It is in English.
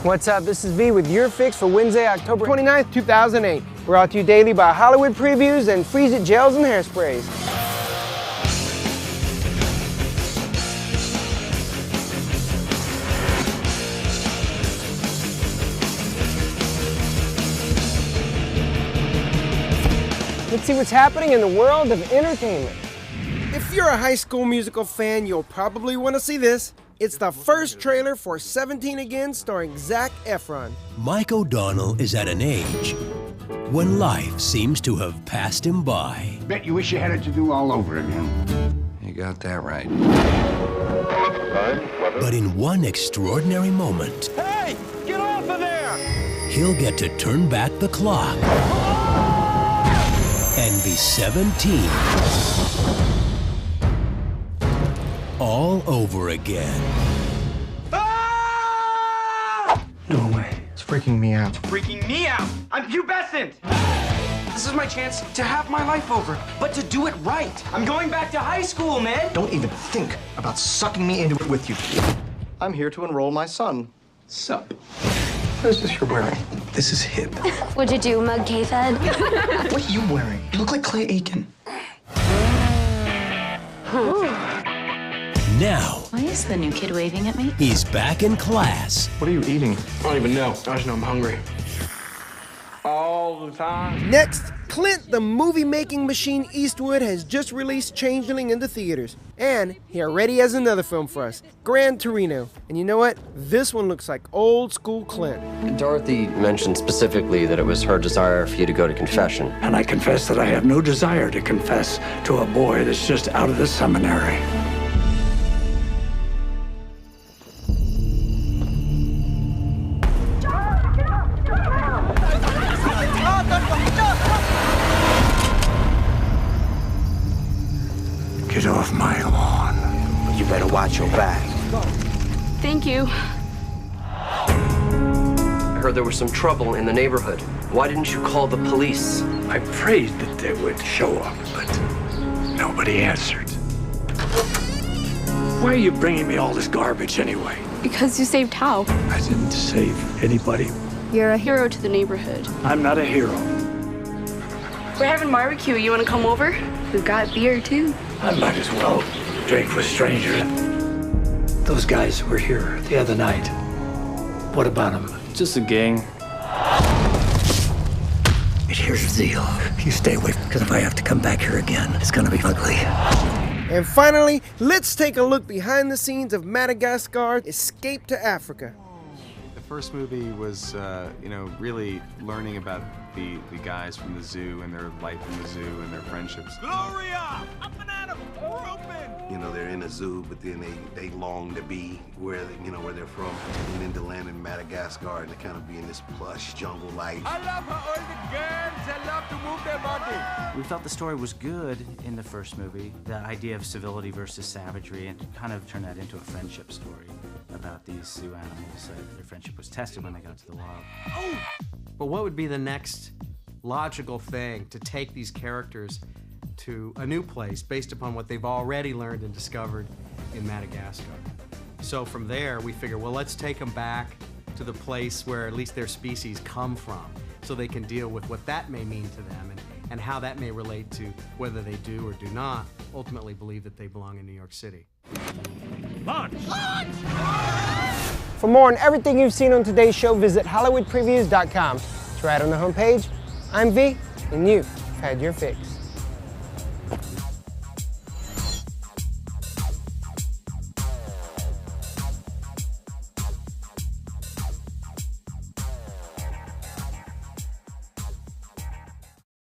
What's up? This is V with your fix for Wednesday, October 29th, 2008. Brought to you daily by Hollywood Previews and Freeze It Gels and Hairsprays. Let's see what's happening in the world of entertainment. If you're a High School Musical fan, you'll probably want to see this. It's the first trailer for 17 Again, starring Zac Efron. Mike O'Donnell is at an age when life seems to have passed him by. Bet you wish you had it to do all over again. You got that right. But in one extraordinary moment, Hey! Get off of there! he'll get to turn back the clock and be 17 all over again. Go away. It's freaking me out. Freaking me out! I'm pubescent! This is my chance to have my life over, but to do it right. I'm going back to high school, man! Don't even think about sucking me into it with you. I'm here to enroll my son. Sup? What is this you're wearing? This is hip. What'd you do, mug cave head? What are you wearing? You look like Clay Aiken. Now, Why is the new kid waving at me? he's back in class. What are you eating? I don't even know. I just know I'm hungry. All the time. Next, Clint the movie-making machine Eastwood has just released Changeling into theaters. And he already has another film for us, Gran Torino. And you know what? This one looks like old school Clint. Dorothy mentioned specifically that it was her desire for you to go to confession. And I confess that I have no desire to confess to a boy that's just out of the seminary. Get off my lawn. You better watch your back. Thank you. I heard there was some trouble in the neighborhood. Why didn't you call the police? I prayed that they would show up, but nobody answered. Why are you bringing me all this garbage anyway? Because you saved Hal. I didn't save anybody. You're a hero to the neighborhood. I'm not a hero. We're having barbecue. You want to come over? We've got beer, too. I might as well drink with strangers. Those guys were here the other night. What about them? Just a gang. Here's the deal. You stay away, because if I have to come back here again, it's gonna be ugly. And finally, let's take a look behind the scenes of Madagascar Escape to Africa. The first movie was, really learning about the guys from the zoo and their life in the zoo and their friendships. Gloria! Up and at 'em! We're open! You know, they're in a zoo, but then they long to be where where they're from. And then to land in Madagascar and to kind of be in this plush jungle life. I love how all the girls love to move their body. We felt the story was good in the first movie, the idea of civility versus savagery, and kind of turned that into a friendship story about these zoo animals. Their friendship was tested when they got to the wild. Oh! But what would be the next logical thing to take these characters to a new place based upon what they've already learned and discovered in Madagascar? So from there, we figure, well, let's take them back to the place where at least their species come from, so they can deal with what that may mean to them and how that may relate to whether they do or do not ultimately believe that they belong in New York City. Launch! Launch! For more on everything you've seen on today's show, visit HollywoodPreviews.com. It's right on the homepage. I'm V, and you've had your fix.